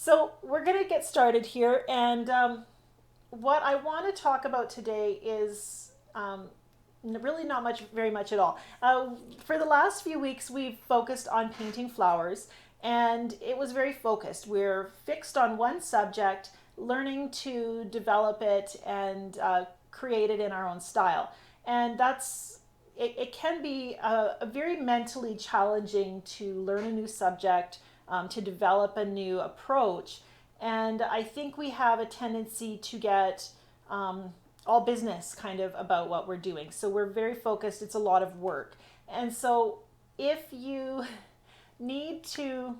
So we're going to get started here, and what I want to talk about today is really not much, very much at all. For the last few weeks, we've focused on painting flowers, and it was very focused. We're fixed on one subject, learning to develop it and create it in our own style, and it can be a very mentally challenging to learn a new subject, to develop a new approach. And I think we have a tendency to get all business kind of about what we're doing. So we're very focused, it's a lot of work. And so if you need to,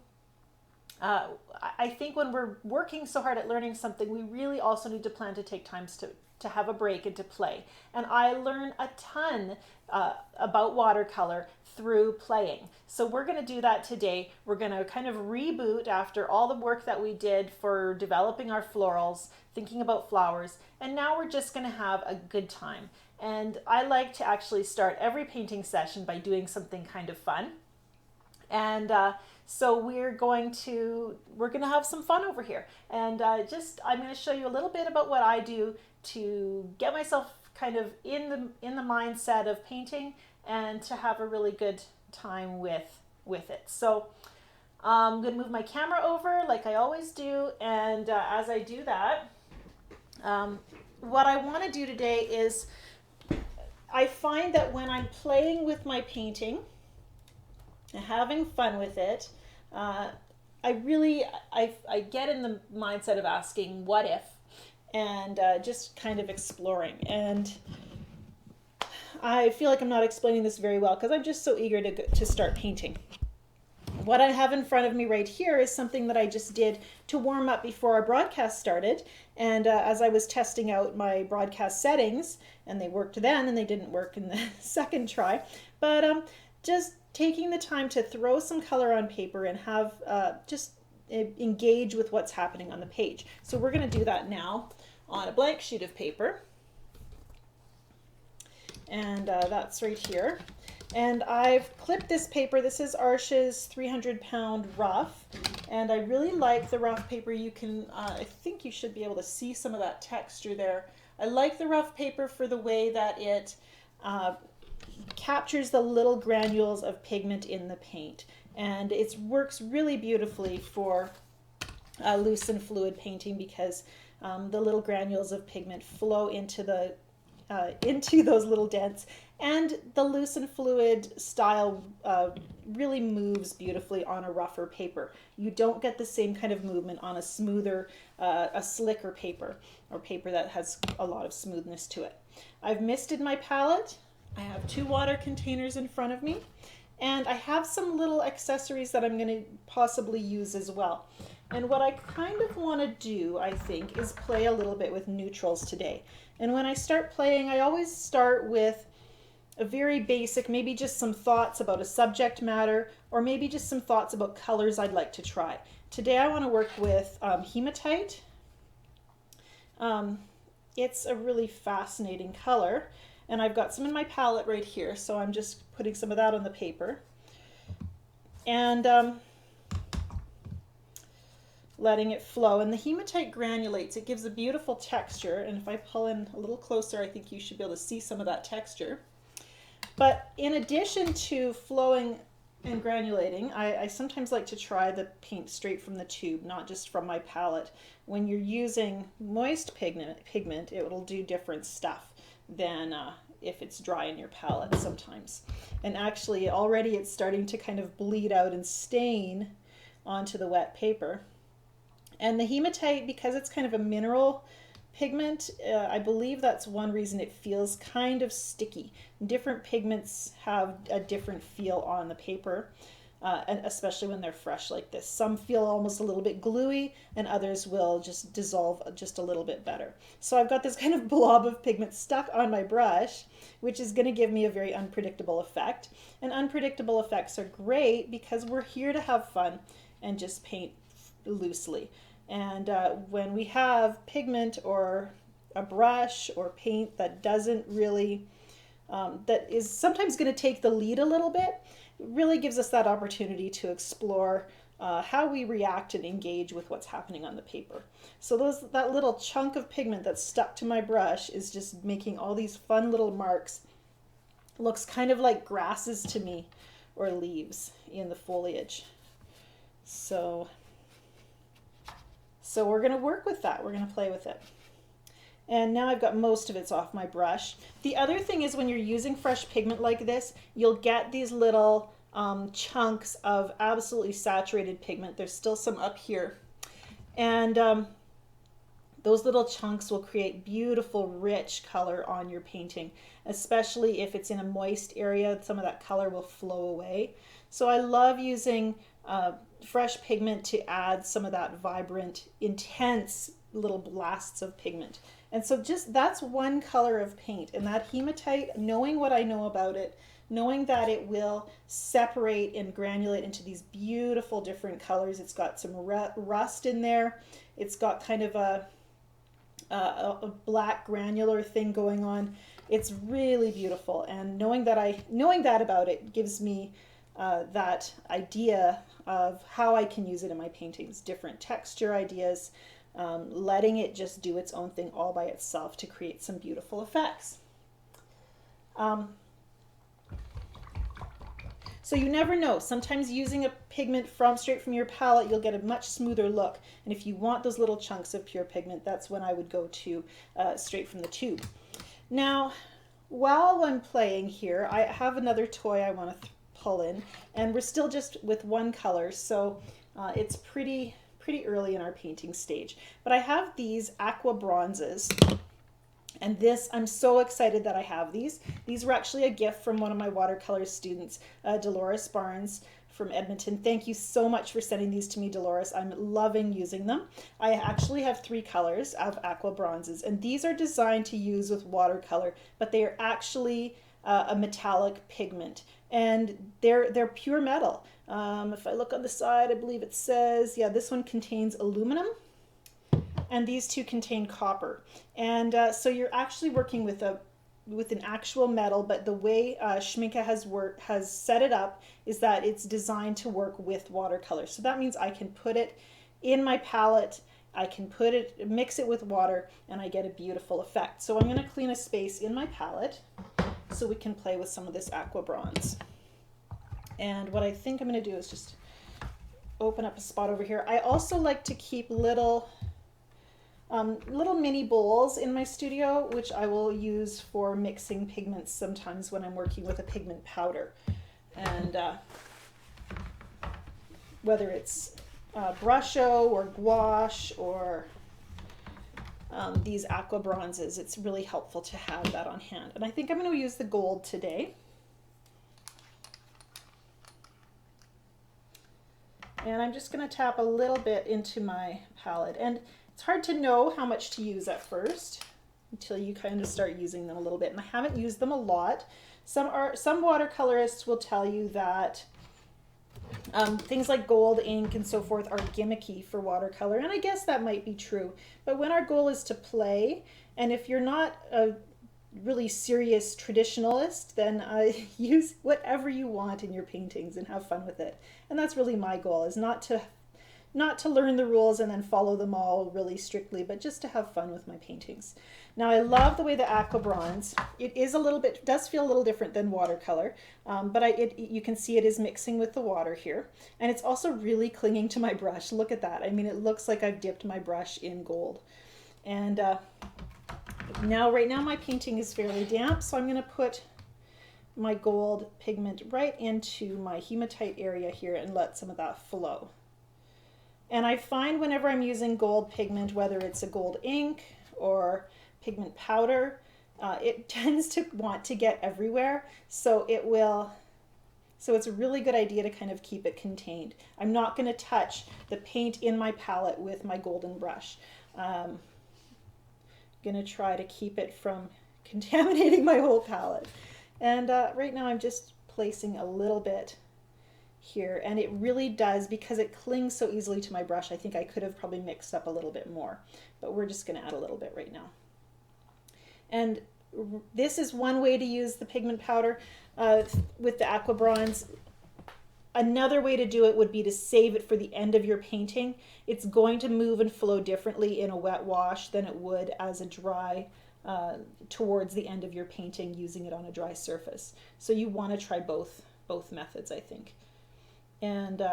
I think when we're working so hard at learning something, we really also need to plan to take times to have a break and to play. And I learn a ton about watercolor through playing. So we're going to do that today. We're going to kind of reboot after all the work that we did for developing our florals, thinking about flowers, and now we're just going to have a good time. And I like to actually start every painting session by doing something kind of fun. And so we're going to have some fun over here. And I'm going to show you a little bit about what I do to get myself kind of in the mindset of painting and to have a really good time with it. So I'm going to move my camera over like I always do, and as I do that, what I want to do today is I find that when I'm playing with my painting and having fun with it, I get in the mindset of asking what if, and just kind of exploring. And I feel like I'm not explaining this very well because I'm just so eager to start painting. What I have in front of me right here is something that I just did to warm up before our broadcast started. And as I was testing out my broadcast settings, and they worked then and they didn't work in the second try, but just taking the time to throw some color on paper and have just engage with what's happening on the page. So we're going to do that now on a blank sheet of paper. And that's right here. And I've clipped this paper. This is Arches 300-pound rough. And I really like the rough paper. You can, I think you should be able to see some of that texture there. I like the rough paper for the way that it captures the little granules of pigment in the paint. And it works really beautifully for loose and fluid painting because the little granules of pigment flow into those little dents, and the loose and fluid style really moves beautifully on a rougher paper. You don't get the same kind of movement on a smoother, a slicker paper, or paper that has a lot of smoothness to it. I've misted my palette. I have 2 water containers in front of me, and I have some little accessories that I'm going to possibly use as well. And what I kind of want to do, I think, is play a little bit with neutrals today. And when I start playing, I always start with a very basic, maybe just some thoughts about a subject matter, or maybe just some thoughts about colors I'd like to try. Today I want to work with hematite. It's a really fascinating color, and I've got some in my palette right here, so I'm just putting some of that on the paper. And letting it flow. And the hematite granulates. It gives a beautiful texture. And if I pull in a little closer, I think you should be able to see some of that texture. But in addition to flowing and granulating, I sometimes like to try the paint straight from the tube, not just from my palette. When you're using moist pigment, it will do different stuff than if it's dry in your palette sometimes. And actually, already it's starting to kind of bleed out and stain onto the wet paper. And the hematite, because it's kind of a mineral pigment, I believe that's one reason it feels kind of sticky. Different pigments have a different feel on the paper, and especially when they're fresh like this. Some feel almost a little bit gluey, and others will just dissolve just a little bit better. So I've got this kind of blob of pigment stuck on my brush, which is going to give me a very unpredictable effect. And unpredictable effects are great because we're here to have fun and just paint loosely. And when we have pigment or a brush or paint that doesn't really, that is sometimes going to take the lead a little bit, it really gives us that opportunity to explore how we react and engage with what's happening on the paper. So that little chunk of pigment that's stuck to my brush is just making all these fun little marks. Looks kind of like grasses to me, or leaves in the foliage. So we're going to work with that. We're going to play with it. And now I've got most of it's off my brush. The other thing is when you're using fresh pigment like this, you'll get these little chunks of absolutely saturated pigment. There's still some up here. And those little chunks will create beautiful, rich color on your painting, especially if it's in a moist area. Some of that color will flow away. So I love using fresh pigment to add some of that vibrant, intense little blasts of pigment. And so that's one color of paint. And that hematite, knowing what I know about it, knowing that it will separate and granulate into these beautiful different colors. It's got some rust in there. It's got kind of a black granular thing going on. It's really beautiful. And knowing that about it gives me that idea of how I can use it in my paintings, different texture ideas, letting it just do its own thing all by itself to create some beautiful effects. So you never know. Sometimes using a pigment straight from your palette, you'll get a much smoother look. And if you want those little chunks of pure pigment, that's when I would go to straight from the tube. Now, while I'm playing here, I have another toy I want to pull in, and we're still just with one color, so it's pretty early in our painting stage. But I have these aqua bronzes. And I'm so excited that I have these. These were actually a gift from one of my watercolor students, Dolores Barnes from Edmonton. Thank you so much for sending these to me, Dolores. I'm loving using them. I actually have 3 colors of aqua bronzes, and these are designed to use with watercolor, but they are actually a metallic pigment, and they're pure metal. If I look on the side, I believe it says, yeah, this one contains aluminum, and these two contain copper. And so you're actually working with an actual metal, but the way Schminke has set it up is that it's designed to work with watercolor. So that means I can put it in my palette, I can mix it with water, and I get a beautiful effect. So I'm going to clean a space in my palette so we can play with some of this aqua bronze. And what I think I'm going to do is just open up a spot over here. I also like to keep little mini bowls in my studio, which I will use for mixing pigments sometimes when I'm working with a pigment powder. And whether it's brusho or gouache or these aqua bronzes, it's really helpful to have that on hand. And I think I'm going to use the gold today. And I'm just going to tap a little bit into my palette. And it's hard to know how much to use at first until you kind of start using them a little bit. And I haven't used them a lot. Some watercolorists will tell you that things like gold ink and so forth are gimmicky for watercolor. And I guess that might be true. But when our goal is to play, and if you're not a really serious traditionalist, then use whatever you want in your paintings and have fun with it. And that's really my goal, is not to learn the rules and then follow them all really strictly, but just to have fun with my paintings. Now I love the way the aqua bronze, does feel a little different than watercolor, but you can see it is mixing with the water here. And it's also really clinging to my brush. Look at that. I mean, it looks like I've dipped my brush in gold. And right now my painting is fairly damp, so I'm going to put my gold pigment right into my hematite area here and let some of that flow. And I find whenever I'm using gold pigment, whether it's a gold ink or pigment powder, it tends to want to get everywhere. So it's a really good idea to kind of keep it contained. I'm not going to touch the paint in my palette with my golden brush. I'm going to try to keep it from contaminating my whole palette. And right now I'm just placing a little bit here, and it really does, because it clings so easily to my brush. I think I could have probably mixed up a little bit more, but we're just going to add a little bit right now. And this is one way to use the pigment powder with the aqua bronze. Another way to do it would be to save it for the end of your painting. It's going to move and flow differently in a wet wash than it would as a dry, towards the end of your painting using it on a dry surface. So you want to try both methods, I think. And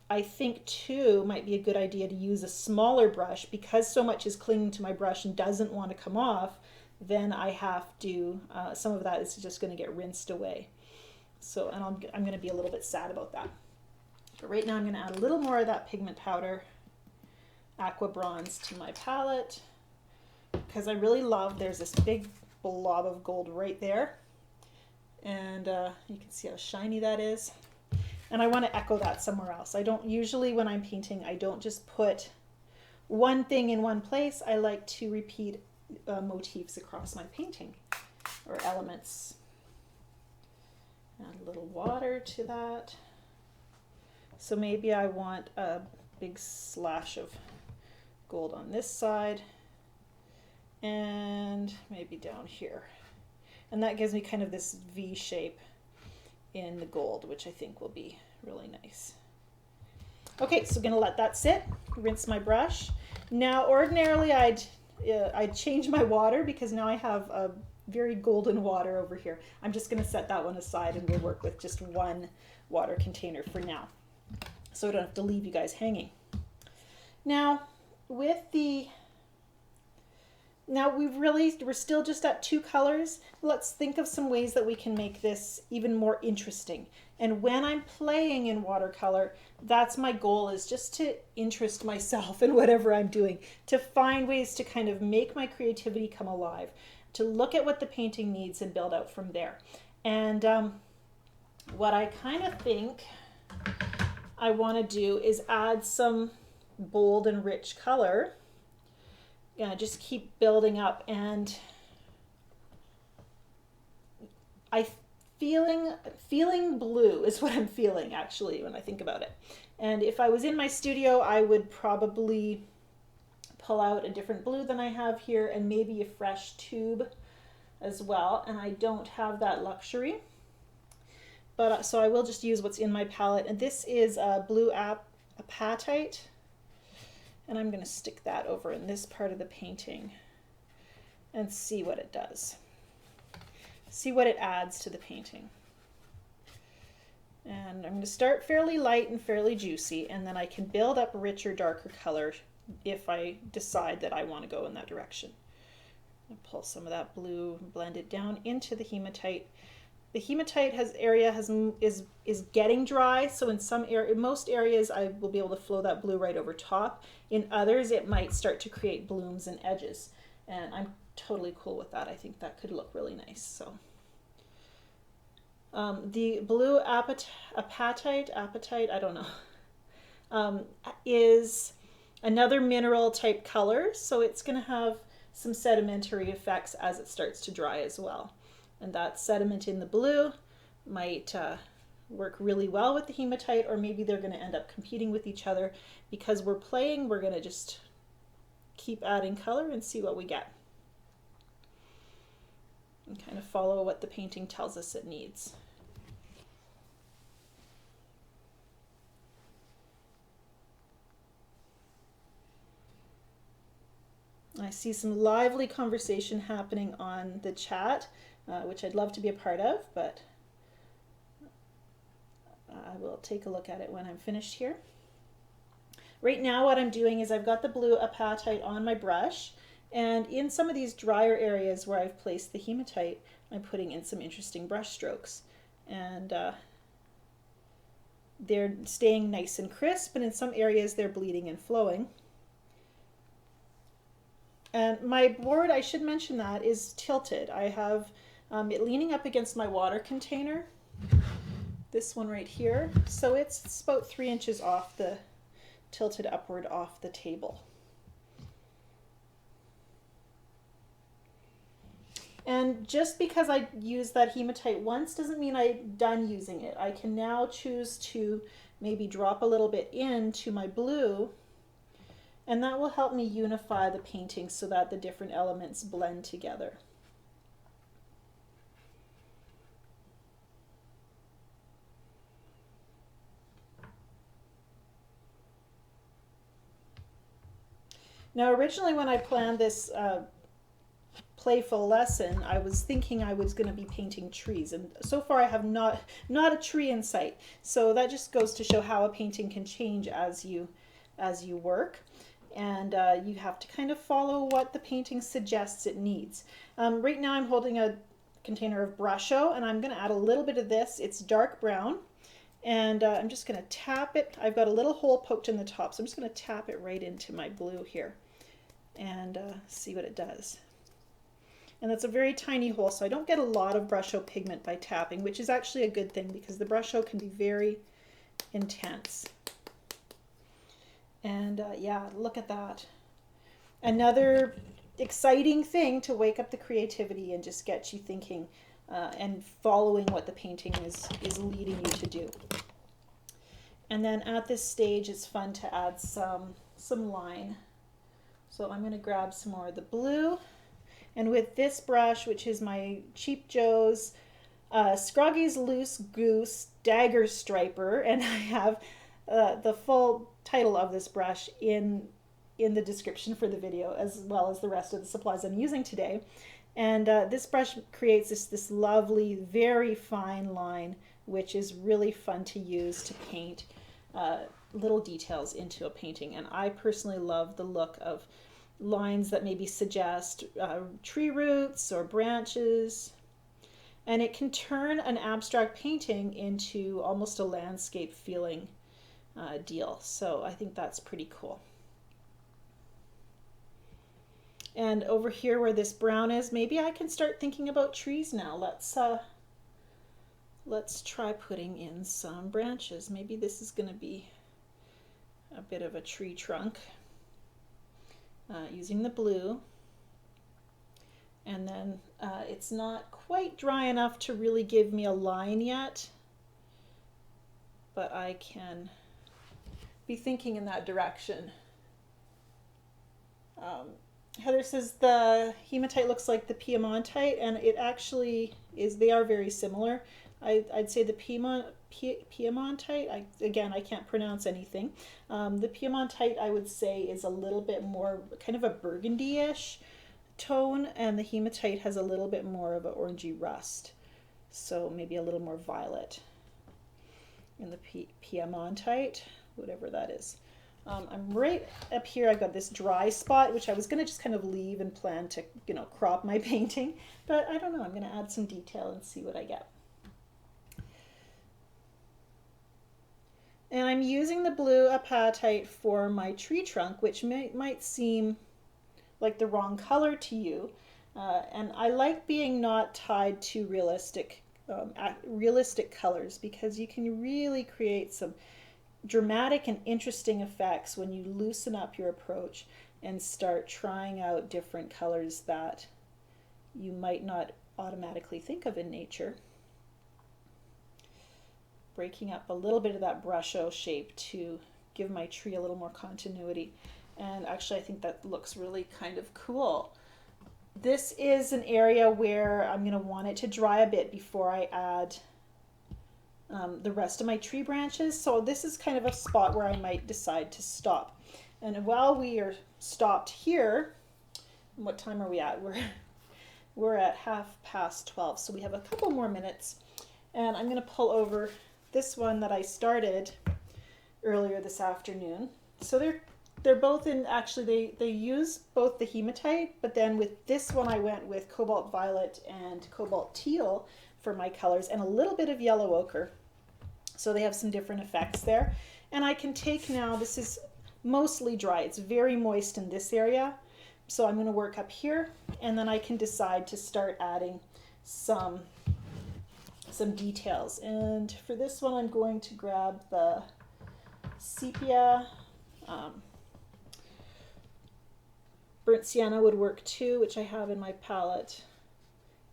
I think too might be a good idea to use a smaller brush, because so much is clinging to my brush and doesn't want to come off. Then I have to, some of that is just going to get rinsed away. So, and I'm going to be a little bit sad about that. But right now I'm going to add a little more of that pigment powder, aqua bronze, to my palette, because I really love, there's this big blob of gold right there. And you can see how shiny that is. And I want to echo that somewhere else. I don't usually, when I'm painting, I don't just put one thing in one place. I like to repeat motifs across my painting, or elements. Add a little water to that. So maybe I want a big slash of gold on this side, and maybe down here. And that gives me kind of this V shape in the gold, which I think will be really nice. Okay, so I'm gonna let that sit, rinse my brush. Now, ordinarily I'd change my water, because now I have a very golden water over here. I'm just gonna set that one aside, and we'll work with just one water container for now, so I don't have to leave you guys hanging. Now, with the, we're still just at 2 colors. Let's think of some ways that we can make this even more interesting. And when I'm playing in watercolor, that's my goal, is just to interest myself in whatever I'm doing, to find ways to kind of make my creativity come alive, to look at what the painting needs and build out from there. And what I kind of think I want to do is add some bold and rich color. Just keep building up, and feeling blue is what I'm feeling, actually, when I think about it. And if I was in my studio, I would probably pull out a different blue than I have here, and maybe a fresh tube as well, and I don't have that luxury. But so I will just use what's in my palette, and this is blue apatite. And I'm going to stick that over in this part of the painting and see what it does. See what it adds to the painting. And I'm going to start fairly light and fairly juicy, and then I can build up richer, darker color if I decide that I want to go in that direction. I'll pull some of that blue, blend it down into the hematite. The hematite is getting dry, so in most areas I will be able to flow that blue right over top. In others, it might start to create blooms and edges, and I'm totally cool with that. I think that could look really nice. So the blue apatite, I don't know, is another mineral type color, so it's going to have some sedimentary effects as it starts to dry as well. And that sediment in the blue might work really well with the hematite, or maybe they're going to end up competing with each other. Because we're playing, we're going to just keep adding color and see what we get. And kind of follow what the painting tells us it needs. I see some lively conversation happening on the chat, which I'd love to be a part of, but I will take a look at it when I'm finished here. Right now what I'm doing is I've got the blue apatite on my brush, and in some of these drier areas where I've placed the hematite, I'm putting in some interesting brush strokes. And they're staying nice and crisp, and in some areas they're bleeding and flowing. And my board, I should mention that, is tilted. I have it leaning up against my water container, this one right here. So it's about 3 inches off the, tilted upward off the table. And just because I used that hematite once doesn't mean I'm done using it. I can now choose to maybe drop a little bit into my blue, and that will help me unify the painting so that the different elements blend together. Now, originally when I planned this playful lesson, I was thinking I was going to be painting trees, and so far I have not a tree in sight. So that just goes to show how a painting can change as you work, and you have to kind of follow what the painting suggests it needs. Right now I'm holding a container of Brusho, and I'm going to add a little bit of this. It's dark brown, and I'm just going to tap it. I've got a little hole poked in the top, so I'm just going to tap it right into my blue here and see what it does. And that's a very tiny hole, so I don't get a lot of Brusho pigment by tapping, which is actually a good thing because the Brusho can be very intense. And yeah, look at that. Another exciting thing to wake up the creativity and just get you thinking and following what the painting is leading you to do. And then at this stage, it's fun to add some line. So I'm going to grab some more of the blue. And with this brush, which is my Cheap Joe's Scroggy's Loose Goose Dagger Striper, and I have the full title of this brush in the description for the video, as well as the rest of the supplies I'm using today. And this brush creates this lovely, very fine line, which is really fun to use to paint little details into a painting. And I personally love the look of lines that maybe suggest tree roots or branches. And it can turn an abstract painting into almost a landscape feeling deal. So I think that's pretty cool. And over here where this brown is, maybe I can start thinking about trees now. Let's try putting in some branches. Maybe this is going to be a bit of a tree trunk. Using the blue. And then it's not quite dry enough to really give me a line yet, but I can be thinking in that direction. Heather says the hematite looks like the Piemontite, and it actually is. They are very similar. I'd say the Piemontite, again, I can't pronounce anything. The Piemontite, I would say, is a little bit more kind of a burgundy-ish tone, and the hematite has a little bit more of an orangey rust. So maybe a little more violet in the Piemontite, whatever that is. I'm right up here. I've got this dry spot, which I was going to just kind of leave and plan to, crop my painting. But I don't know. I'm going to add some detail and see what I get. And I'm using the blue apatite for my tree trunk, which might seem like the wrong color to you. And I like being not tied to realistic colors, because you can really create some dramatic and interesting effects when you loosen up your approach and start trying out different colors that you might not automatically think of in nature. Breaking up a little bit of that Brusho shape to give my tree a little more continuity. And actually I think that looks really kind of cool. This is an area where I'm going to want it to dry a bit before I add the rest of my tree branches. So this is kind of a spot where I might decide to stop. And while we are stopped here, what time are we at? We're at 12:30, so we have a couple more minutes. And I'm going to pull over this one that I started earlier this afternoon. So they're both in, actually they use both the hematite, but then with this one I went with cobalt violet and cobalt teal for my colors, and a little bit of yellow ochre. So they have some different effects there. And I can take now, this is mostly dry, it's very moist in this area. So I'm going to work up here, and then I can decide to start adding some details. And for this one I'm going to grab the sepia. Burnt sienna would work too, which I have in my palette.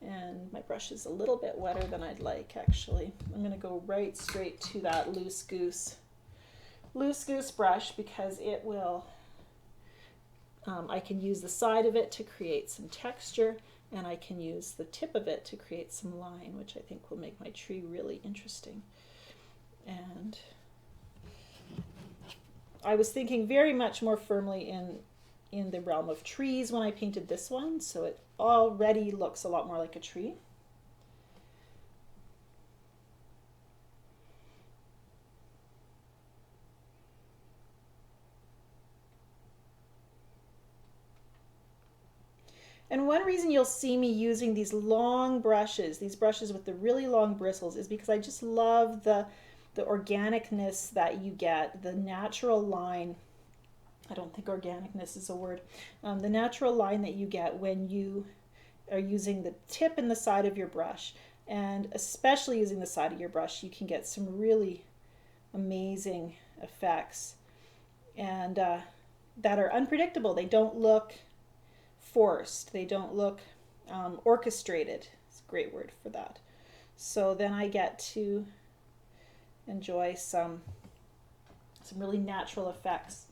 And my brush is a little bit wetter than I'd like, actually. I'm going to go right straight to that Loose Goose brush, because it will, I can use the side of it to create some texture, and I can use the tip of it to create some line, which I think will make my tree really interesting. And I was thinking very much more firmly in in the realm of trees when I painted this one, so it already looks a lot more like a tree. And one reason you'll see me using these long brushes, these brushes with the really long bristles, is because I just love the organicness that you get, the natural line. I don't think organicness is a word. The natural line that you get when you are using the tip and the side of your brush, and especially using the side of your brush, you can get some really amazing effects, and that are unpredictable. They don't look forced. They don't look orchestrated. It's a great word for that. So then I get to enjoy some really natural effects,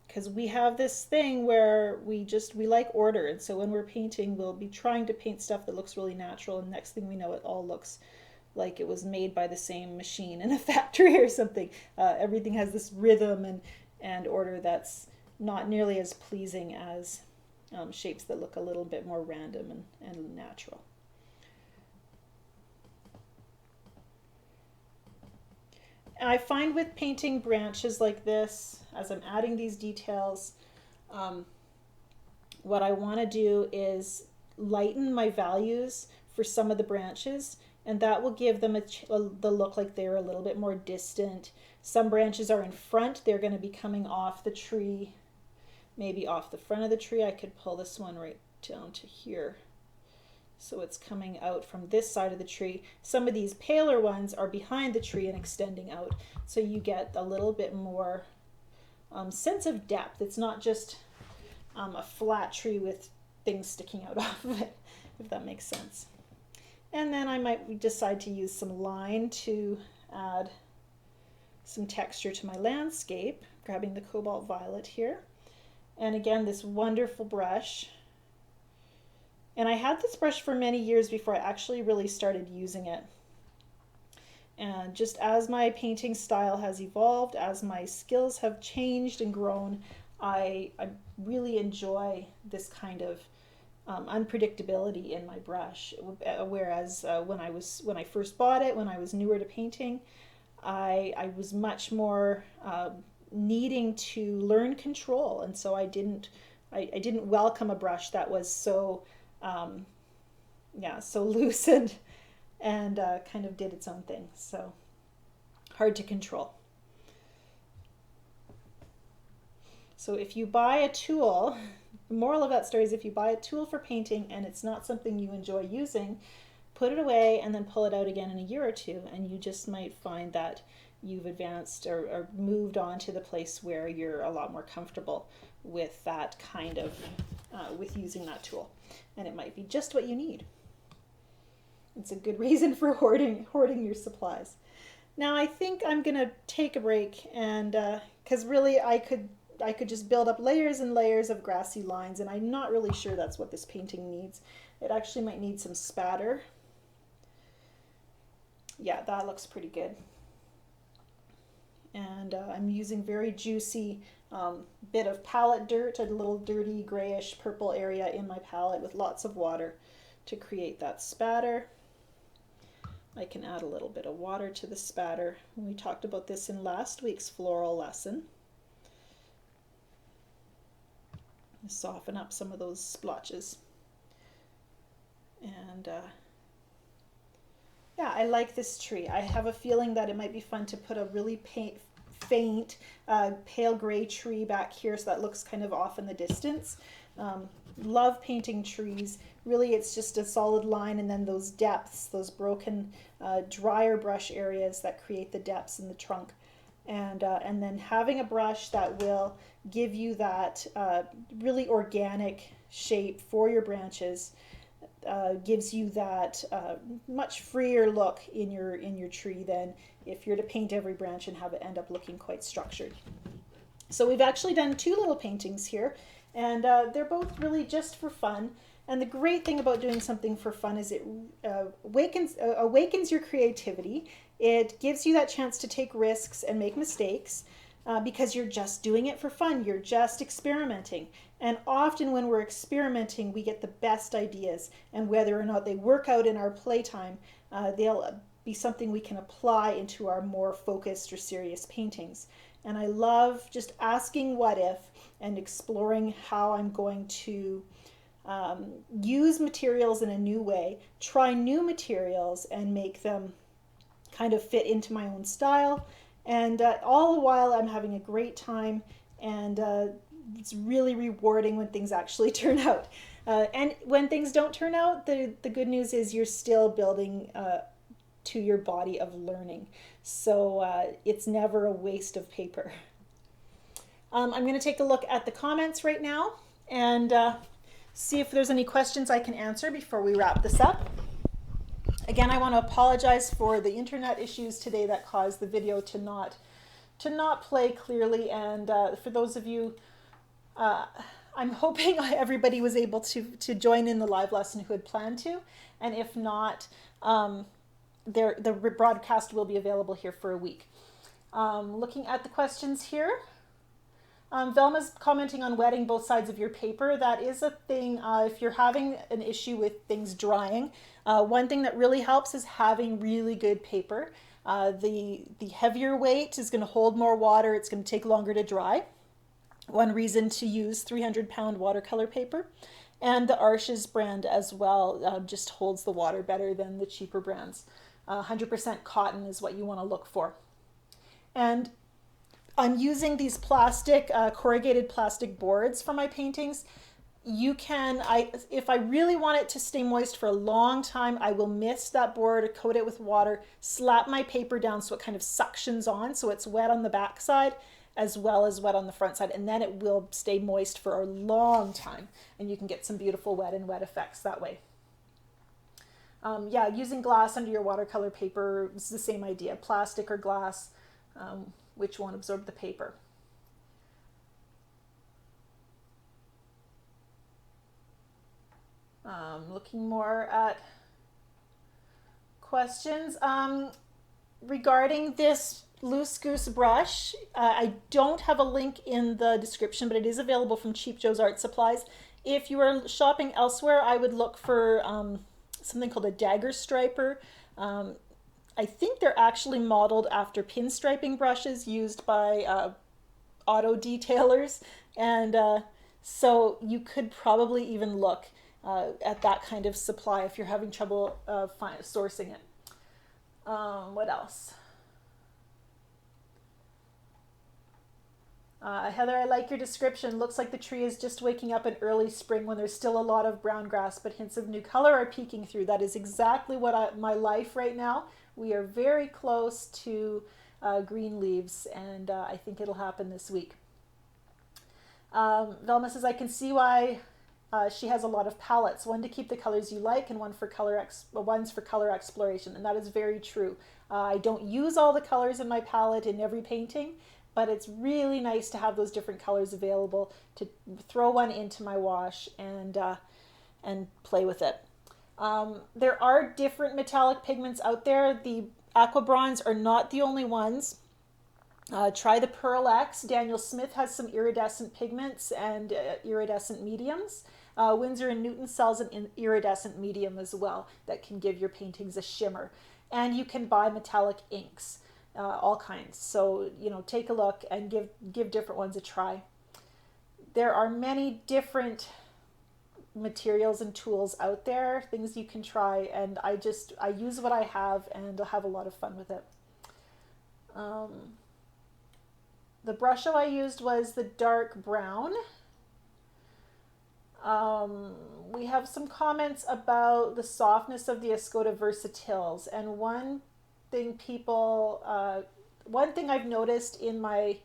because we have this thing where we like order, and so when we're painting, we'll be trying to paint stuff that looks really natural, and next thing we know, it all looks like it was made by the same machine in a factory or something. Everything has this rhythm and order that's not nearly as pleasing as shapes that look a little bit more random and natural. And I find with painting branches like this, as I'm adding these details, what I want to do is lighten my values for some of the branches, and that will give them the look like they're a little bit more distant. Some branches are in front, they're going to be coming off the tree, maybe off the front of the tree. I could pull this one right down to here, so it's coming out from this side of the tree. Some of these paler ones are behind the tree and extending out, so you get a little bit more sense of depth. It's not just a flat tree with things sticking out of it, if that makes sense. And then I might decide to use some line to add some texture to my landscape, grabbing the cobalt violet here. And again, this wonderful brush. And I had this brush for many years before I actually really started using it. And just as my painting style has evolved, as my skills have changed and grown, I really enjoy this kind of unpredictability in my brush. Whereas when I first bought it, when I was newer to painting, I was much more needing to learn control, and so I didn't welcome a brush that was so so loose and kind of did its own thing, so hard to control. So if you buy a tool, the moral of that story is, if you buy a tool for painting and it's not something you enjoy using, put it away and then pull it out again in a year or two, and you just might find that you've advanced or moved on to the place where you're a lot more comfortable with that kind of, with using that tool. And it might be just what you need. It's a good reason for hoarding your supplies. Now I think I'm gonna take a break, and because really I could just build up layers and layers of grassy lines, and I'm not really sure that's what this painting needs. It actually might need some spatter. Yeah, that looks pretty good. And I'm using very juicy bit of palette dirt, a little dirty grayish purple area in my palette with lots of water to create that spatter. I can add a little bit of water to the spatter. We talked about this in last week's floral lesson. Soften up some of those splotches. And yeah, I like this tree. I have a feeling that it might be fun to put a really faint pale gray tree back here, so that looks kind of off in the distance. Love painting trees. Really, it's just a solid line, and then those depths, those broken drier brush areas that create the depths in the trunk. And then having a brush that will give you that really organic shape for your branches gives you that much freer look in your tree than if you're to paint every branch and have it end up looking quite structured. So we've actually done two little paintings here, and they're both really just for fun. And the great thing about doing something for fun is it awakens your creativity. It gives you that chance to take risks and make mistakes. because you're just doing it for fun. You're just experimenting. And often when we're experimenting, we get the best ideas. And whether or not they work out in our playtime, they'll be something we can apply into our more focused or serious paintings. And I love just asking what if and exploring how I'm going to use materials in a new way, try new materials and make them kind of fit into my own style. And all the while I'm having a great time, and it's really rewarding when things actually turn out. And when things don't turn out, the good news is you're still building to your body of learning. So it's never a waste of paper. I'm going to take a look at the comments right now and see if there's any questions I can answer before we wrap this up. Again, I want to apologize for the internet issues today that caused the video to not play clearly. And for those of you, I'm hoping everybody was able to join in the live lesson who had planned to. And if not, the broadcast will be available here for a week. Looking at the questions here. Velma's commenting on wetting both sides of your paper. That is a thing if you're having an issue with things drying. One thing that really helps is having really good paper. The heavier weight is going to hold more water. It's going to take longer to dry. One reason to use 300-pound watercolor paper. And the Arches brand as well just holds the water better than the cheaper brands. 100% cotton is what you want to look for. And I'm using these plastic, corrugated plastic boards for my paintings. You can, if I really want it to stay moist for a long time, I will mist that board, coat it with water, slap my paper down so it kind of suctions on, so it's wet on the back side as well as wet on the front side, and then it will stay moist for a long time, and you can get some beautiful wet and wet effects that way. Yeah, using glass under your watercolor paper is the same idea, plastic or glass, which won't absorb the paper. Looking more at questions. Regarding this loose Goose brush, I don't have a link in the description, but it is available from Cheap Joe's Art Supplies. If you are shopping elsewhere, I would look for something called a Dagger striper. I think they're actually modeled after pinstriping brushes used by auto detailers, and so you could probably even look at that kind of supply if you're having trouble sourcing it. What else? Heather, I like your description. Looks like the tree is just waking up in early spring when there's still a lot of brown grass, but hints of new color are peeking through. That is exactly what my life right now. We are very close to green leaves, and I think it'll happen this week. Velma says, I can see why she has a lot of palettes, one to keep the colors you like and one's for color exploration, and that is very true. I don't use all the colors in my palette in every painting, but it's really nice to have those different colors available to throw one into my wash and play with it. There are different metallic pigments out there. The aqua bronze are not the only ones. Try the Pearl X. Daniel Smith has some iridescent pigments and iridescent mediums. Winsor & Newton sells an iridescent medium as well that can give your paintings a shimmer. And you can buy metallic inks, all kinds. So, take a look and give different ones a try. There are many different materials and tools out there, things you can try, and I use what I have and I'll have a lot of fun with it. The brush I used was the dark brown. We have some comments about the softness of the Escoda Versatiles, and one thing I've noticed in my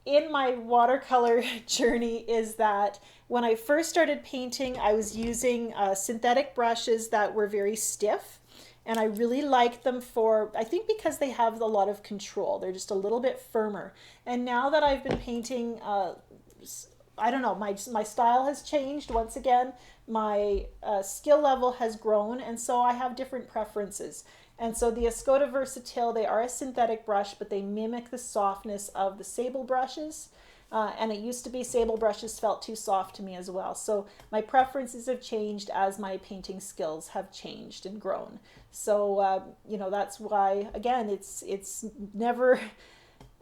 watercolor journey is that when I first started painting, I was using synthetic brushes that were very stiff, and I really liked them I think because they have a lot of control. They're just a little bit firmer. And now that I've been painting, I don't know, my style has changed once again. My skill level has grown, and so I have different preferences. And so the Escoda Versatile, they are a synthetic brush, but they mimic the softness of the sable brushes. And it used to be sable brushes felt too soft to me as well. So my preferences have changed as my painting skills have changed and grown. So you know, that's why, again, it's never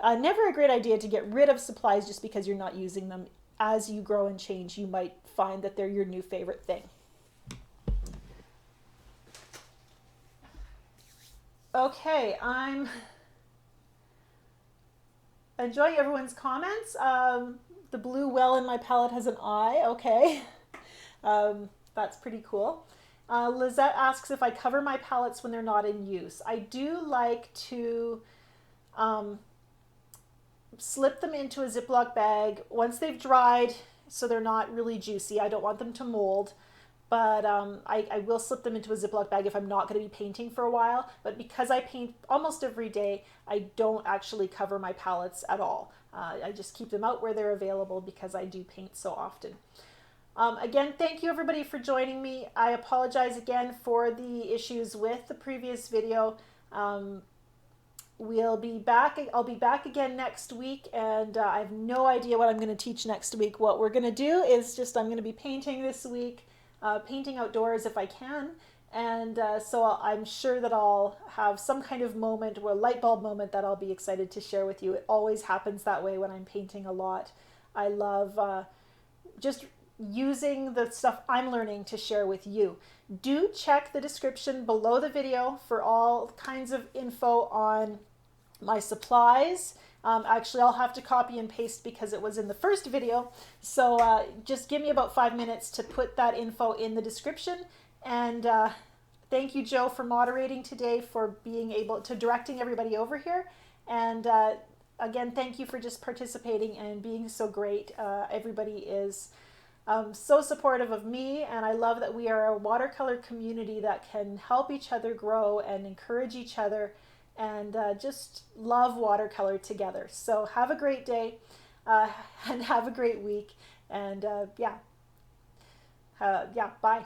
never a great idea to get rid of supplies just because you're not using them. As you grow and change, you might find that they're your new favorite thing. Okay, I'm enjoying everyone's comments. The blue well in my palette has an eye. Okay, that's pretty cool. Lizette asks if I cover my palettes when they're not in use. I do like to slip them into a Ziploc bag once they've dried, so they're not really juicy. I don't want them to mold, but I will slip them into a Ziploc bag if I'm not going to be painting for a while. But because I paint almost every day, I don't actually cover my palettes at all. I just keep them out where they're available because I do paint so often. Again, thank you everybody for joining me. I apologize again for the issues with the previous video. We'll be back. I'll be back again next week, and I have no idea what I'm going to teach next week. What we're going to do is just I'm going to be painting this week, painting outdoors if I can, and so I'm sure that I'll have some kind of moment or a light bulb moment that I'll be excited to share with you. It always happens that way when I'm painting a lot. I love just using the stuff I'm learning to share with you. Do check the description below the video for all kinds of info on my supplies. Actually, I'll have to copy and paste because it was in the first video. So just give me about 5 minutes to put that info in the description. And thank you, Joe, for moderating today, for being able to directing everybody over here. And again, thank you for just participating and being so great. Everybody is so supportive of me, and I love that we are a watercolor community that can help each other grow and encourage each other and just love watercolor together. So have a great day and have a great week, and yeah, bye.